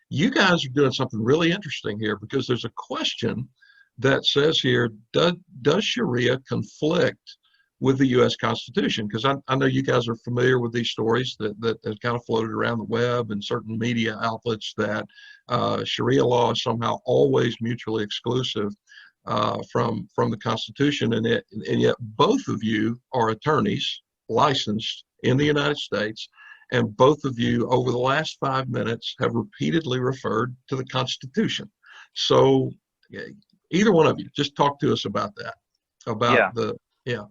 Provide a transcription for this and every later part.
You guys are doing something really interesting here because there's a question that says here, does Sharia conflict with the U.S. Constitution? Because I know you guys are familiar with these stories that have kind of floated around the web and certain media outlets that Sharia law is somehow always mutually exclusive from the Constitution, and yet both of you are attorneys licensed in the United States, and both of you over the last 5 minutes have repeatedly referred to the Constitution. So either one of you, just talk to us about that, Yeah. about the, yeah.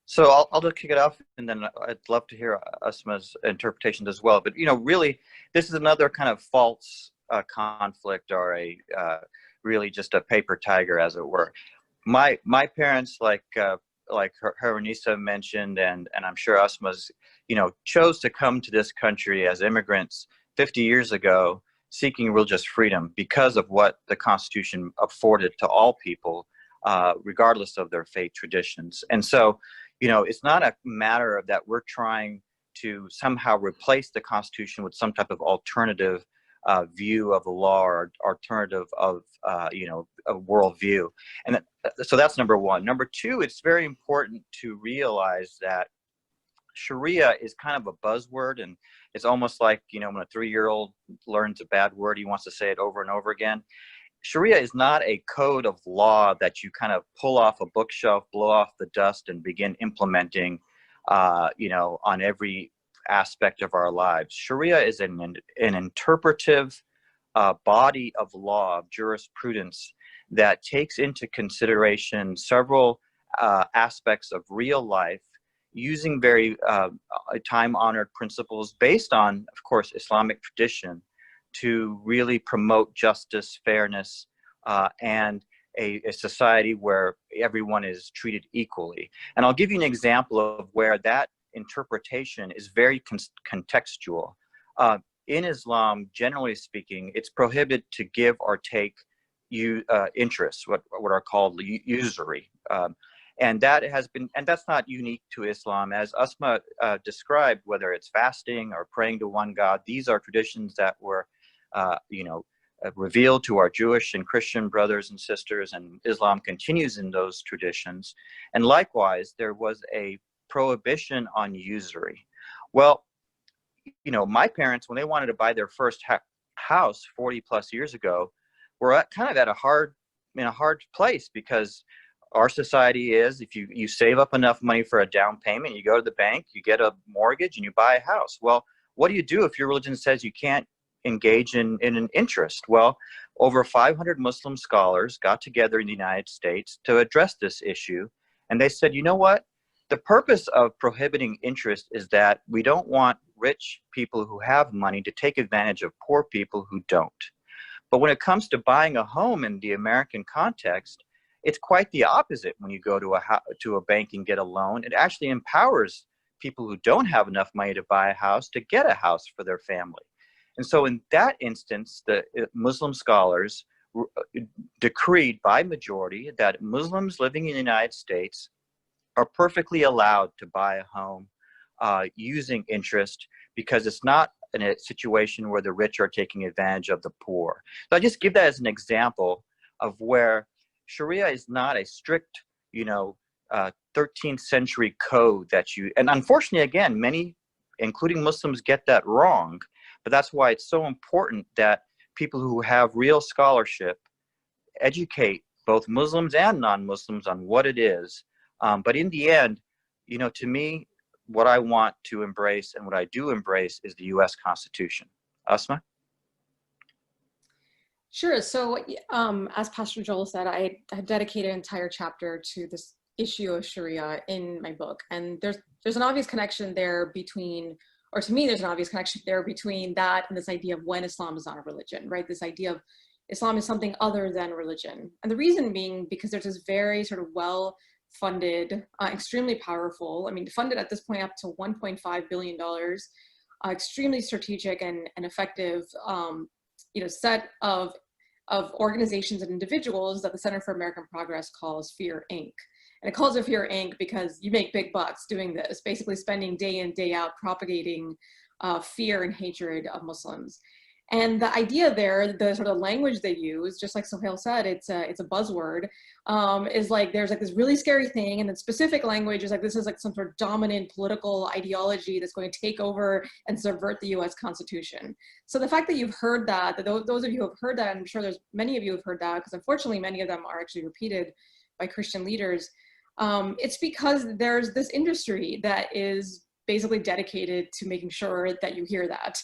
So I'll just kick it off, and then I'd love to hear Asma's interpretations as well. But, really, this is another kind of false conflict, or a really just a paper tiger, as it were. My parents, like her Nisa mentioned, and I'm sure Asma's, chose to come to this country as immigrants 50 years ago, seeking religious freedom because of what the Constitution afforded to all people, regardless of their faith traditions. And so, it's not a matter of that we're trying to somehow replace the Constitution with some type of alternative view of the law, or alternative of, a worldview. And so that's number one. Number two, it's very important to realize that Sharia is kind of a buzzword, and it's almost like, when a 3-year-old learns a bad word, he wants to say it over and over again. Sharia is not a code of law that you kind of pull off a bookshelf, blow off the dust, and begin implementing, on every aspect of our lives. Sharia is an interpretive body of law, of jurisprudence, that takes into consideration several aspects of real life, using very time-honored principles based on, of course, Islamic tradition, to really promote justice, fairness, and a society where everyone is treated equally. And I'll give you an example of where that interpretation is very contextual. In Islam, generally speaking, it's prohibited to give or take interest, what are called usury. And that has been, and that's not unique to Islam. As Asma described, whether it's fasting or praying to one God, these are traditions that were revealed to our Jewish and Christian brothers and sisters, and Islam continues in those traditions. And likewise, there was a prohibition on usury. Well, my parents, when they wanted to buy their first house 40 plus years ago, were at a hard place, because our society is, if you save up enough money for a down payment, you go to the bank, you get a mortgage, and you buy a house. Well, what do you do if your religion says you can't engage in an interest? Well, over 500 Muslim scholars got together in the United States to address this issue. And they said, you know what? The purpose of prohibiting interest is that we don't want rich people who have money to take advantage of poor people who don't. But when it comes to buying a home in the American context, it's quite the opposite. When you go to a bank and get a loan, it actually empowers people who don't have enough money to buy a house to get a house for their family. And so in that instance, the Muslim scholars decreed by majority that Muslims living in the United States are perfectly allowed to buy a home using interest, because it's not in a situation where the rich are taking advantage of the poor. So I just give that as an example of where Sharia is not a strict, 13th century code that and unfortunately, again, many, including Muslims, get that wrong. But that's why it's so important that people who have real scholarship educate both Muslims and non-Muslims on what it is. But in the end, to me, what I want to embrace and what I do embrace is the U.S. Constitution. Asma? Sure. So as Pastor Joel said, I've dedicated an entire chapter to this issue of Sharia in my book. And there's an obvious connection there between, or to me, there's an obvious connection there between that and this idea of when Islam is not a religion, right? This idea of Islam is something other than religion. And the reason being because there's this very sort of well-funded, extremely powerful, funded at this point up to $1.5 billion, extremely strategic and effective set of organizations and individuals that the Center for American Progress calls Fear Inc. And it calls it Fear Inc. because you make big bucks doing this, basically spending day in, day out propagating fear and hatred of Muslims. And the idea there, the sort of language they use, just like Sohail said, it's a buzzword, is like there's like this really scary thing, and the specific language is like this is like some sort of dominant political ideology that's going to take over and subvert the U.S. Constitution. So the fact that you've heard that, those of you who have heard that, and I'm sure there's many of you who have heard that, because unfortunately many of them are actually repeated by Christian leaders, it's because there's this industry that is basically dedicated to making sure that you hear that.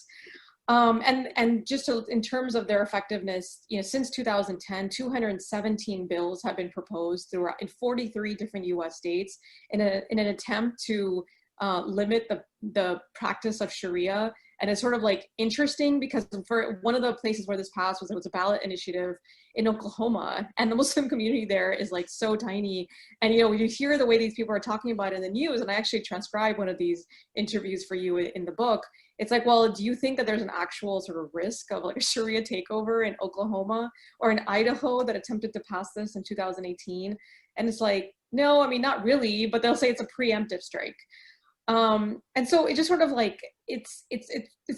And just in terms of their effectiveness, you know, since 2010, 217 bills have been proposed throughout in 43 different U.S. states in an attempt to limit the practice of Sharia. And it's sort of like interesting because for one of the places where this passed was, it was a ballot initiative in Oklahoma, and the Muslim community there is like so tiny. And, you know, you hear the way these people are talking about it in the news, and I actually transcribed one of these interviews for you in the book. It's like, well, do you think that there's an actual sort of risk of like a Sharia takeover in Oklahoma or in Idaho that attempted to pass this in 2018? And it's like, no, I mean, not really, but they'll say it's a preemptive strike. And so it just sort of like, it's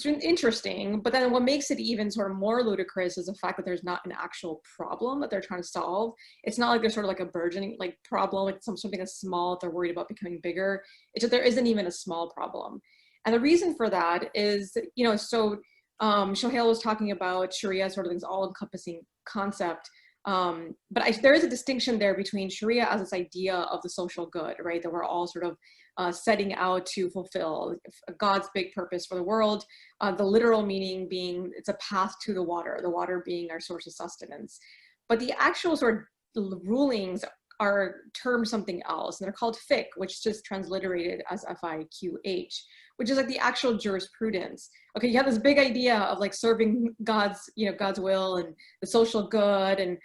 interesting, but then what makes it even sort of more ludicrous is the fact that there's not an actual problem that they're trying to solve. It's not like there's sort of like a burgeoning like problem, it's something that's small that they're worried about becoming bigger. It's that there isn't even a small problem. And the reason for that is, you know, so Sohail was talking about Sharia sort of this all-encompassing concept. But there is a distinction there between Sharia as this idea of the social good, right? That we're all sort of setting out to fulfill God's big purpose for the world. The literal meaning being it's a path to the water being our source of sustenance. But the actual sort of rulings are termed something else, and they're called fiqh, which is just transliterated as FIQH, which is like the actual jurisprudence. Okay, you have this big idea of like serving God's, you know, God's will and the social good, and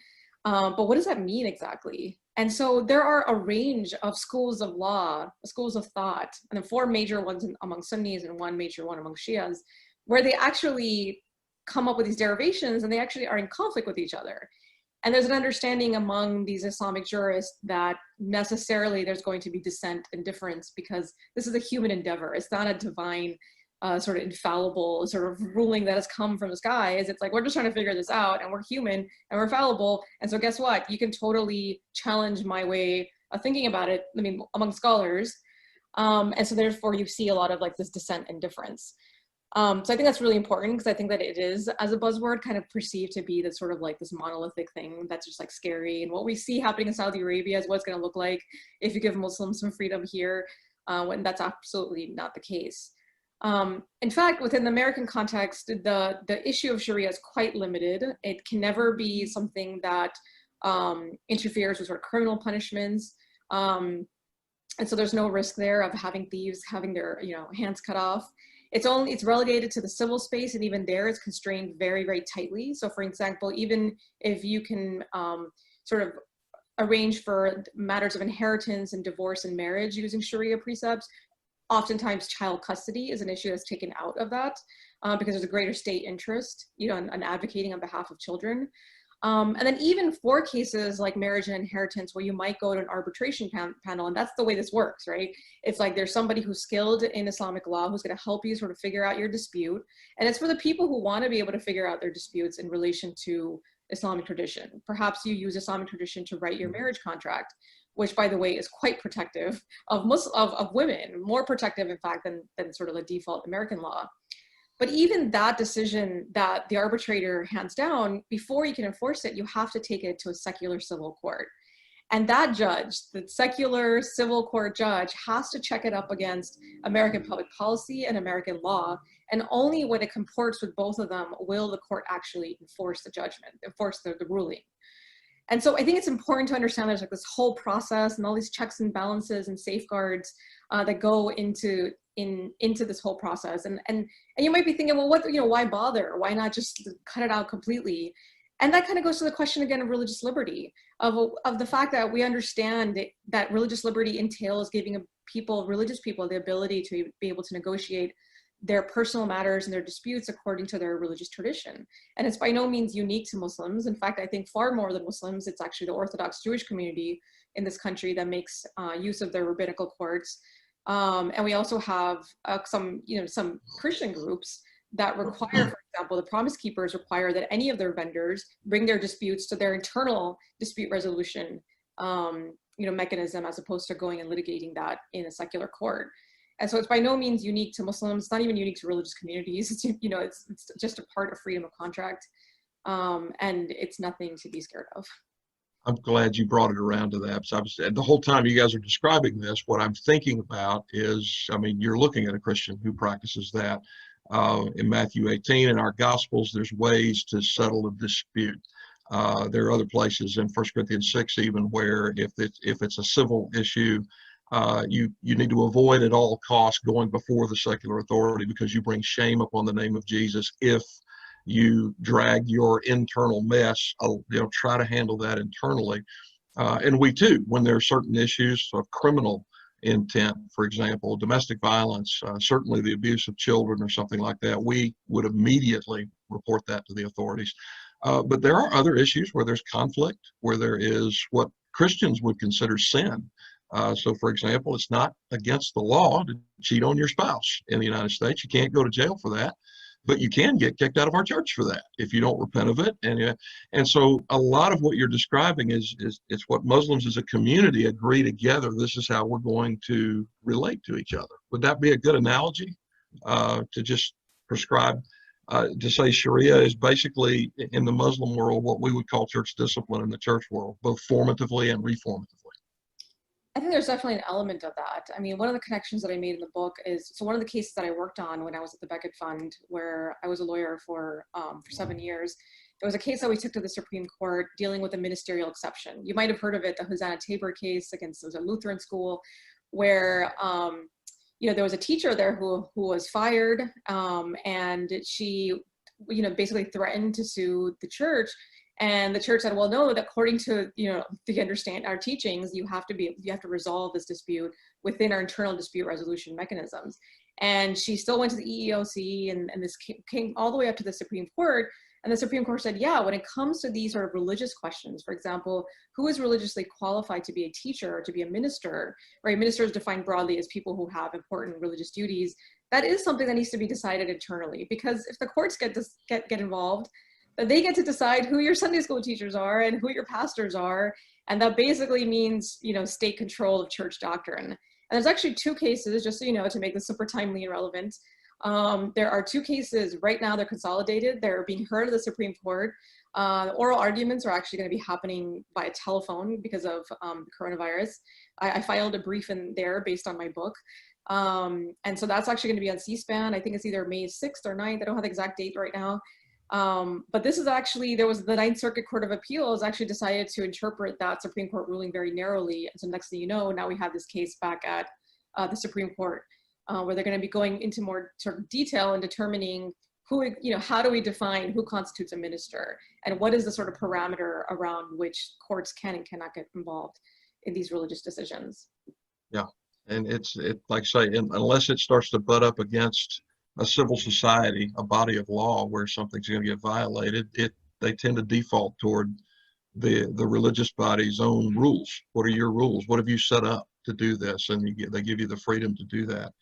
but what does that mean exactly? And so there are a range of schools of law, schools of thought, and then 4 major ones among Sunnis and 1 major one among Shias, where they actually come up with these derivations and they actually are in conflict with each other. And there's an understanding among these Islamic jurists that necessarily there's going to be dissent and difference because this is a human endeavor. It's not a divine sort of infallible sort of ruling that has come from the skies. It's like, we're just trying to figure this out, and we're human and we're fallible. And so guess what? You can totally challenge my way of thinking about it, I mean, among scholars. And so therefore you see a lot of like this dissent and difference. So I think that's really important because I think that it is, as a buzzword, kind of perceived to be the sort of like this monolithic thing that's just like scary. And what we see happening in Saudi Arabia is what it's going to look like if you give Muslims some freedom here, when that's absolutely not the case. In fact, within the American context, the issue of Sharia is quite limited. It can never be something that interferes with sort of criminal punishments. And so there's no risk there of having thieves having their, you know, hands cut off. It's relegated to the civil space, and even there it's constrained very, very tightly. So for example, even if you can sort of arrange for matters of inheritance and divorce and marriage using Sharia precepts, oftentimes child custody is an issue that's taken out of that because there's a greater state interest, you know, in advocating on behalf of children. And then even for cases like marriage and inheritance, where you might go to an arbitration panel, and that's the way this works, right? It's like there's somebody who's skilled in Islamic law who's going to help you sort of figure out your dispute. And it's for the people who want to be able to figure out their disputes in relation to Islamic tradition. Perhaps you use Islamic tradition to write your marriage contract, which, by the way, is quite protective of women, more protective, in fact, than sort of the default American law. But even that decision that the arbitrator hands down, before you can enforce it, you have to take it to a secular civil court. And that judge, the secular civil court judge, has to check it up against American public policy and American law. And only when it comports with both of them will the court actually enforce the judgment, enforce the ruling. And so I think it's important to understand there's like this whole process and all these checks and balances and safeguards that go into this whole process. And you might be thinking, well, why bother? Why not just cut it out completely? And that kind of goes to the question again of religious liberty, of the fact that we understand that religious liberty entails giving religious people the ability to be able to negotiate their personal matters and their disputes according to their religious tradition. And it's by no means unique to Muslims. In fact, I think far more than Muslims, it's actually the Orthodox Jewish community in this country that makes use of their rabbinical courts. And we also have some Christian groups that require, for example, the Promise Keepers require that any of their vendors bring their disputes to their internal dispute resolution mechanism, as opposed to going and litigating that in a secular court. And so it's by no means unique to Muslims. It's not even unique to religious communities. It's, it's just a part of freedom of contract. And it's nothing to be scared of. I'm glad you brought it around to that. Because the whole time you guys are describing this, what I'm thinking about is, I mean, you're looking at a Christian who practices that. In Matthew 18, in our Gospels, there's ways to settle a dispute. There are other places in 1 Corinthians 6 even where if it's a civil issue, you need to avoid at all costs going before the secular authority, because you bring shame upon the name of Jesus if you drag your internal mess. Try to handle that internally. And we too, when there are certain issues of criminal intent, for example, domestic violence, certainly the abuse of children or something like that, we would immediately report that to the authorities. But there are other issues where there's conflict, where there is what Christians would consider sin. So, for example, it's not against the law to cheat on your spouse in the United States. You can't go to jail for that, but you can get kicked out of our church for that if you don't repent of it. And so a lot of what you're describing is it's what Muslims as a community agree together. This is how we're going to relate to each other. Would that be a good analogy to just prescribe? To say Sharia is basically in the Muslim world what we would call church discipline in the church world, both formatively and reformatively. I think there's definitely an element of that. I mean, one of the connections that I made in the book is, so one of the cases that I worked on when I was at the Beckett Fund, where I was a lawyer for 7 years, there was a case that we took to the Supreme Court dealing with a ministerial exception. You might have heard of it, the Hosanna Tabor case against, it was a Lutheran school, where there was a teacher there who was fired, and she basically threatened to sue the church. And the church said, well, no, according to, the understand our teachings, you have to resolve this dispute within our internal dispute resolution mechanisms. And she still went to the EEOC, and this came all the way up to the Supreme Court. And the Supreme Court said, yeah, when it comes to these sort of religious questions, for example, who is religiously qualified to be a teacher or to be a minister, right? Minister is defined broadly as people who have important religious duties. That is something that needs to be decided internally, because if the courts get involved, that they get to decide who your Sunday school teachers are and who your pastors are. And that basically means, state control of church doctrine. And there's actually 2 cases, just so you know, to make this super timely and relevant. There are 2 cases right now. They're consolidated. They're being heard at the Supreme Court. Oral arguments are actually going to be happening by telephone because of the coronavirus. I filed a brief in there based on my book. And so that's actually going to be on C-SPAN. I think it's either May 6th or 9th. I don't have the exact date right now. But this is actually, there was the Ninth Circuit Court of Appeals actually decided to interpret that Supreme Court ruling very narrowly. And so next thing you know, now we have this case back at the Supreme Court, where they're going to be going into more sort of detail and determining who, how do we define who constitutes a minister, and what is the sort of parameter around which courts can and cannot get involved in these religious decisions. Yeah, and it's like I say, unless it starts to butt up against a civil society, a body of law where something's going to get violated, they tend to default toward the religious body's own rules. What are your rules? What have you set up to do this? And they give you the freedom to do that.